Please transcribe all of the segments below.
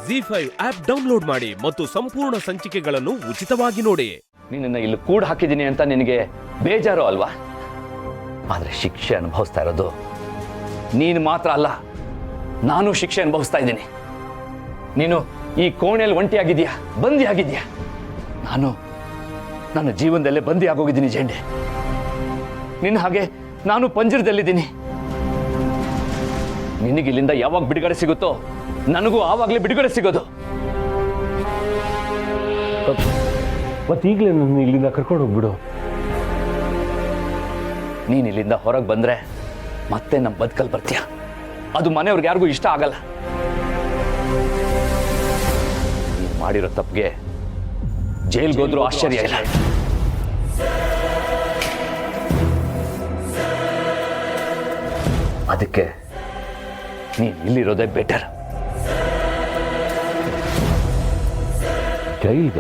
ZEE5 app download ಮಾಡಿ ಮತ್ತು ಸಂಪೂರ್ಣ ಸಂಚಿಕೆಗಳನ್ನು ಉಚಿತವಾಗಿ ನೋಡಿ. ನಿನ್ನನ್ನು ಇಲ್ಲಿ ಕೂಡ ಹಾಕಿದ್ದೀನಿ ಅಂತ ನಿನಗೆ ಬೇಜಾರು ಅಲ್ವಾ? ಆದರೆ ಶಿಕ್ಷೆ ಅನುಭವಿಸ್ತಾ ಇರೋದು ನೀನು ಮಾತ್ರ ಅಲ್ಲ, ನಾನು ಶಿಕ್ಷೆ ಅನುಭವಿಸ್ತಾ ಇದ್ದೀನಿ. ನೀನು ಈ ಕೋಣೆಯಲ್ಲಿ ಒಂಟಿಯಾಗಿದೆಯಾ, ಬಂದಿ ಆಗಿದೆಯಾ? ನಾನು ನನ್ನ ಜೀವನದಲ್ಲೇ ಬಂದಿ ಆಗೋಗಿದ್ದೀನಿ ಜೆಂಡೆ. ನಿನ್ನ ಹಾಗೆ ನಾನು ಪಂಜರದಲ್ಲಿದ್ದೀನಿ. ನಿನಗಿಲ್ಲಿಂದ ಯಾವಾಗ ಬಿಡುಗಡೆ ಸಿಗುತ್ತೋ ನನಗೂ ಆವಾಗಲೇ ಬಿಡುಗಡೆ ಸಿಗೋದು. ಮತ್ತೀಗಲೇ ನನ್ನ ಇಲ್ಲಿಂದ ಕರ್ಕೊಂಡು ಹೋಗ್ಬಿಡು. ನೀನು ಇಲ್ಲಿಂದ ಹೊರಗೆ ಬಂದ್ರೆ ಮತ್ತೆ ನಮ್ಮ ಬದುಕಲ್ಲಿ ಬರ್ತೀಯ. ಅದು ಮನೆಯವ್ರಿಗೆ ಯಾರಿಗೂ ಇಷ್ಟ ಆಗಲ್ಲ. ನೀನು ಮಾಡಿರೋ ತಪ್ಪಿಗೆ ಜೈಲ್ಗೆ ಹೋದ್ರೂ ಆಶ್ಚರ್ಯ ಇಲ್ಲ. ಅದಕ್ಕೆ ನೀನು ಇಲ್ಲಿರೋದೇ ಬೆಟರ್. ಜೈಲ್ಗ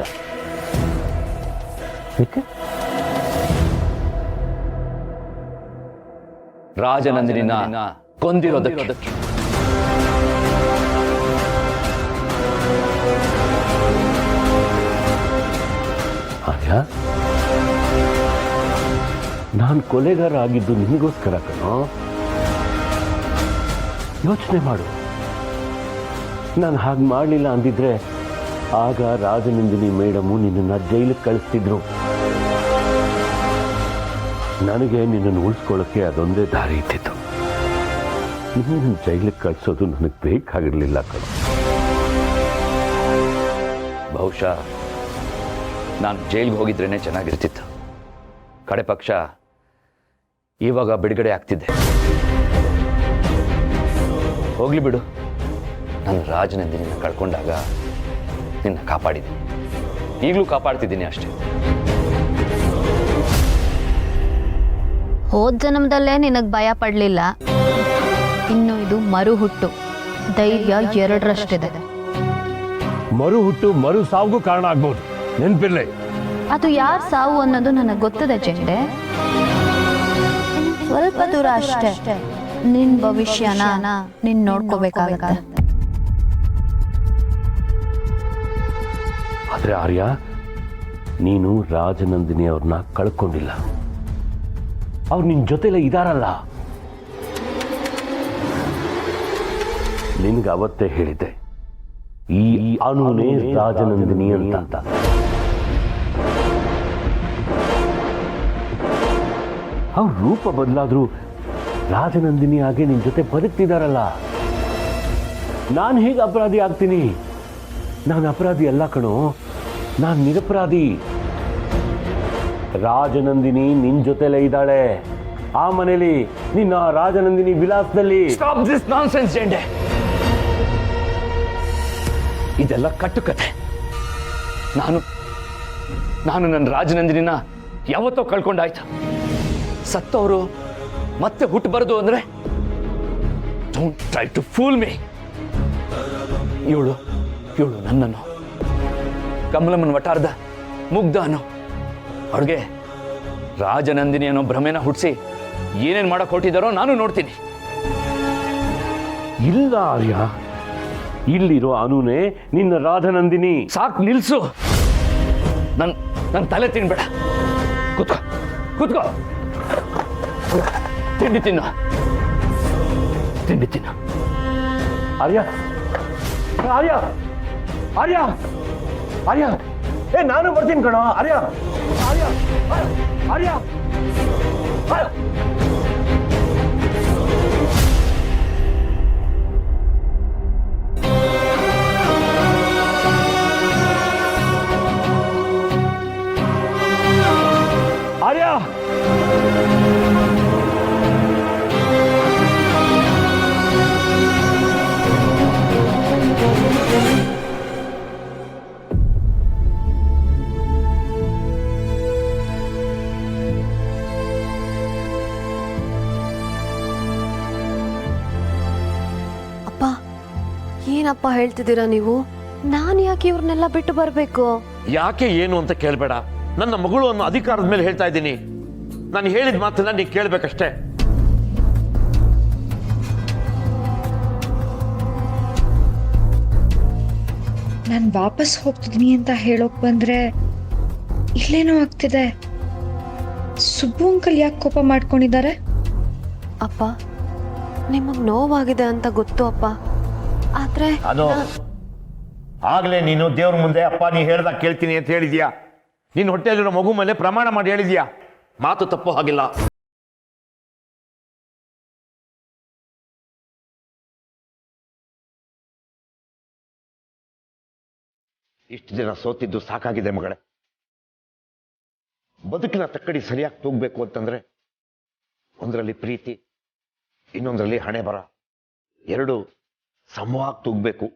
ರಾಜನಂದಿನಿನ ಕೊಂದಿರೋದಕ್ಕೆ. ಆರ್ಯ, ನಾನು ಕೊಲೆಗಾರ ಆಗಿದ್ದು ನಿನಗೋಸ್ಕರ ಕಣೋ. ಯೋಚನೆ ಮಾಡು. ನಾನು ಹಾಗೆ ಮಾಡಲಿಲ್ಲ ಅಂದಿದ್ರೆ ಆಗ ರಾಜನಂದಿನಿ ಮೇಡಮು ನಿನ್ನನ್ನು ಜೈಲಿಗೆ ಕಳಿಸ್ತಿದ್ರು. ನನಗೆ ನಿನ್ನನ್ನು ಉಳಿಸ್ಕೊಳ್ಳೋಕ್ಕೆ ಅದೊಂದೇ ದಾರಿ ಇದ್ದಿತ್ತು. ನಿನ್ನನ್ನು ಜೈಲಿಗೆ ಕಳಿಸೋದು ನನಗೆ ಬೇಕಾಗಿರಲಿಲ್ಲ ಕಣ. ಬಹುಶಃ ನಾನು ಜೈಲಿಗೆ ಹೋಗಿದ್ರೇನೆ ಚೆನ್ನಾಗಿರ್ತಿತ್ತು. ಕಡೆ ಪಕ್ಷ ಇವಾಗ ಬಿಡುಗಡೆ ಆಗ್ತಿದ್ದೆ. ಹೋಗ್ಲಿ ಬಿಡು. ನಾನು ರಾಜನಂದಿನಿನ ಕಳ್ಕೊಂಡಾಗ ನಿನ್ನ ಕಾಪಾಡಿದ್ದೀನಿ, ಈಗಲೂ ಕಾಪಾಡ್ತಿದ್ದೀನಿ ಅಷ್ಟೇ. ಹೋದ ಜನ್ಮದಲ್ಲೇ ನಿನಗೆ ಭಯ ಪಡಲಿಲ್ಲ, ಇನ್ನು ಇದು ಮರು ಹುಟ್ಟು. ಧೈರ್ಯ ಎರಡರಷ್ಟಿದೆ. ಮರು ಹುಟ್ಟು ಮರು ಸಾವುಗೂ ಕಾರಣ ಆಗ್ಬೋದು, ನೆನ್ಪಿರ್ಲಿ. ಅದು ಯಾರು ಸಾವು ಅನ್ನೋದು ನನಗೆ ಗೊತ್ತಿದೆ ಚೆಂಡೆ. ಸ್ವಲ್ಪ ದೂರ ಅಷ್ಟೇ. ನಿನ್ ಭವಿಷ್ಯನ ನೀನ್ ನೋಡ್ಕೋಬೇಕಾಗತ್ತೆ. ಆದ್ರೆ ಆರ್ಯ, ನೀನು ರಾಜನಂದಿನಿ ಅವ್ರನ್ನ ಕಳ್ಕೊಂಡಿಲ್ಲ. ಅವ್ರು ನಿನ್ ಜೊತೆಲೇ ಇದಾರಲ್ಲ. ನಿನ್ಗೆ ಅವತ್ತೇ ಹೇಳಿದ್ದೆ, ಈ ಅನುನೇ ರಾಜನಂದಿನಿ ಅಂತ. ಅವ್ರ ರೂಪ ಬದಲಾದ್ರೂ ರಾಜನಂದಿನಿ ಹಾಗೆ ನಿನ್ ಜೊತೆ ಬದುಕ್ತಿದಾರಲ್ಲ. ನಾನು ಹೇಗೆ ಅಪರಾಧಿ ಆಗ್ತೀನಿ? ನಾನು ಅಪರಾಧಿ ಅಲ್ಲ ಕಣೋ, ನಾನು ನಿರಪರಾಧಿ. ರಾಜನಂದಿನಿ ನಿನ್ ಜೊತೆಲೇ ಇದ್ದಾಳೆ, ಆ ಮನೇಲಿ, ನಿನ್ನ ರಾಜನಂದಿನಿ ವಿಲಾಸದಲ್ಲಿ. ಸ್ಟಾಪ್ ದಿಸ್ ನಾನ್ಸೆನ್ಸ್ ಜೆಂಡೆ. ಇದೆಲ್ಲ ಕಟ್ಟುಕತೆ. ನಾನು ನನ್ನ ರಾಜನಂದಿನಿನ ಯಾವತ್ತೋ ಕಳ್ಕೊಂಡಾಯ್ತು. ಸತ್ತವರು ಮತ್ತೆ ಹುಟ್ಟಬಾರದು ಅಂದ್ರೆ don't try to fool me. ಇವಳು ನನ್ನನ್ನು ಕಮಲಮ್ಮನ ವಟಾರದ ಮುಗ್ಧ ಅನ್ನೋ ಅವ್ರಿಗೆ ರಾಜನಂದಿನಿ ಅನ್ನೋ ಭ್ರಮೆನ ಹುಟ್ಟಿಸಿ ಏನೇನು ಮಾಡಕ್ ಹೊರಟಿದ್ದಾರೋ ನಾನು ನೋಡ್ತೀನಿ. ಇಲ್ಲ ಆರ್ಯ, ಇಲ್ಲಿರೋ ಅನುನೇ ನಿನ್ನ ರಾಜನಂದಿನಿ. ಸಾಕು, ನಿಲ್ಸು. ನನ್ನ ತಲೆ ತಿನ್ಬೇಡ. ಕೂತ್ಕೋ. ತಿಂಡಿ ತಿನ್ನು. ಆರ್ಯ, ಏ ನಾನು ಬರ್ತೀನಿ ಕಣೋ. ಆರ್ಯ. ಏನಪ್ಪ ಹೇಳ್ತಿದ್ದೀರಾ ನೀವು? ನಾನು ಯಾಕೆ ಇವ್ರನ್ನೆಲ್ಲ ಬಿಟ್ಟು ಬರಬೇಕು? ಯಾಕೆ ಏನು ಅಂತ ಕೇಳಬೇಡ. ನನ್ನ ಮಗಳು ಅನ್ನೋ ಅಧಿಕಾರದ ಮೇಲೆ ಹೇಳ್ತಾ ಇದ್ದೀನಿ. ನಾನು ಹೇಳಿದ ಮಾತನ್ನ ನೀನು ಕೇಳಬೇಕಷ್ಟೇ. ನಾನು ವಾಪಸ್ ಹೋಗ್ತಿದ್ದೀನಿ ಅಂತ ಹೇಳೋಕ್ ಬಂದ್ರೆ ಇಲ್ಲೇನೋ ಆಗ್ತಿದೆ. ಸುಬ್ಬು ಅಂಕಲ್ ಯಾಕೆ ಕೋಪ ಮಾಡ್ಕೊಂಡಿದ್ದಾರೆ? ಅಪ್ಪ ನಿಮಗ್ ನೋವಾಗಿದೆ ಅಂತ ಗೊತ್ತು ಅಪ್ಪ, ಆದ್ರೆ ಅದು ಆಗ್ಲೇ ನೀನು ದೇವ್ರ ಮುಂದೆ ಅಪ್ಪ ನೀ ಹೇಳ್ದಾಗ ಕೇಳ್ತೀನಿ ಅಂತ ಹೇಳಿದ್ಯಾ. ನಿನ್ನ ಹೊಟ್ಟೆಯಲ್ಲಿರೋ ಮಗು ಮೇಲೆ ಪ್ರಮಾಣ ಮಾಡಿ ಹೇಳಿದ್ಯಾ. ಮಾತು ತಪ್ಪು ಹಾಗಿಲ್ಲ. ಇಷ್ಟು ದಿನ ಸೋತಿದ್ದು ಸಾಕಾಗಿದೆ ಮಗಳೇ. ಬದುಕಿನ ತಕ್ಕಡಿ ಸರಿಯಾಗಿ ತೂಗಬೇಕು ಅಂತಂದ್ರೆ ಒಂದರಲ್ಲಿ ಪ್ರೀತಿ, ಇನ್ನೊಂದರಲ್ಲಿ ಹಣೆ ಬರ, ಎರಡು ಸಮವಾಗಿ ತೂಗಬೇಕು.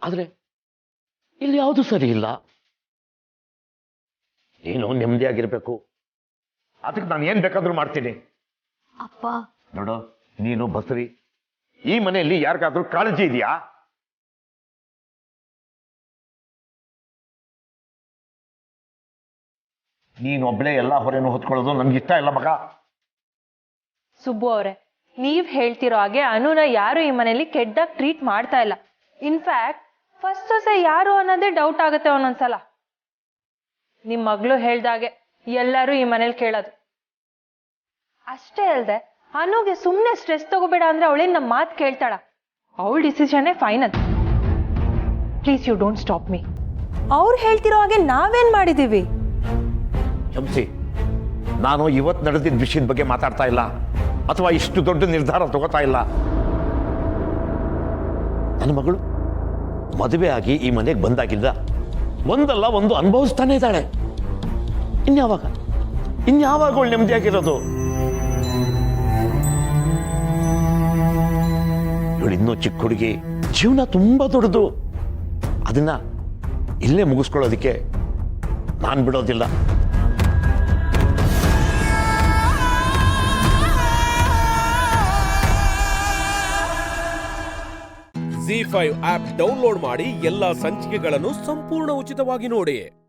ಆದ್ರೆ ಇಲ್ಲಿ ಯಾವುದು ಸರಿ ಇಲ್ಲ. ನೀನು ನೆಮ್ಮದಿಯಾಗಿರ್ಬೇಕು, ಅದಕ್ಕೆ ನಾನು ಏನ್ ಬೇಕಾದ್ರೂ ಮಾಡ್ತೀನಿ. ಅಪ್ಪ ನೋಡು, ನೀನು ಬಸರಿ, ಈ ಮನೆಯಲ್ಲಿ ಯಾರಿಗಾದ್ರೂ ಕಾಳಜಿ ಇದೆಯಾ? ನೀನು ಒಬ್ಳೆ ಎಲ್ಲ ಹೊರೆಯನ್ನು ಹೊತ್ಕೊಳ್ಳೋದು ನನ್ಗಿಷ್ಟ ಇಲ್ಲ ಮಗ. ಸುಬ್ಬು ಅವರೇ, ನೀವ್ ಹೇಳ್ತಿರೋ ಹಾಗೆ ಅನುನ ಯಾರು ಈ ಮನೇಲಿ ಕೆಟ್ಟದಾಗ ಟ್ರೀಟ್ ಮಾಡ್ತಾ ಇಲ್ಲ. ಇನ್ಫ್ಯಾಕ್ಟ್ ಫಸ್ಟ್ ಸೊಸೆ ಯಾರು ಅನ್ನೋದೇ ಡೌಟ್ ಆಗುತ್ತೆ ಒಂದೊಂದ್ಸಲ. ನಿಮ್ ಮಗಳು ಹೇಳ್ದಾಗೆ ಎಲ್ಲರೂ ಈ ಮನೇಲಿ ಕೇಳೋದು. ಅಷ್ಟೇ ಅಲ್ದೆ ಅನುಗೆ ಸುಮ್ನೆ ಸ್ಟ್ರೆಸ್ ತಗೋಬೇಡ ಅಂದ್ರೆ ಅವಳೇನ್ ನಮ್ಮ ಮಾತು ಕೇಳ್ತಾಳ? ಅವಳ ಡಿಸಿಷನ್ನೇ final. Please you don't stop me. ಅವ್ರು ಹೇಳ್ತಿರೋ ಹಾಗೆ ನಾವೇನ್ ಮಾಡಿದೀವಿ? ಶಂಸಿ, ನಾನು ಇವತ್ತು ನಡೆದಿದ್ದ ವಿಷಯದ ಬಗ್ಗೆ ಮಾತಾಡ್ತಾ ಇಲ್ಲ, ಅಥವಾ ಇಷ್ಟು ದೊಡ್ಡ ನಿರ್ಧಾರ ತಗೋತಾ ಇಲ್ಲ. ನನ್ನ ಮಗಳು ಮದುವೆ ಆಗಿ ಈ ಮನೆಗೆ ಬಂದಾಗಿದ್ದ ಒಂದಲ್ಲ ಒಂದು ಅನುಭವಿಸ್ತಾನೆ ಇದ್ದಾಳೆ. ಇನ್ಯಾವಾಗ ಅವಳು ನೆಮ್ಮದಿಯಾಗಿರೋದು? ಇವಳು ಇನ್ನೂ ಚಿಕ್ಕ ಹುಡುಗಿ, ಜೀವನ ತುಂಬಾ ದೊಡ್ಡದು. ಅದನ್ನ ಇಲ್ಲೇ ಮುಗಿಸ್ಕೊಳ್ಳೋದಿಕ್ಕೆ ನಾನು ಬಿಡೋದಿಲ್ಲ. ZEE5 ಆಪ್ ಡೌನ್ಲೋಡ್ ಮಾಡಿ ಎಲ್ಲಾ ಸಂಚಿಕೆಗಳನ್ನು ಸಂಪೂರ್ಣ ಉಚಿತವಾಗಿ ನೋಡಿ.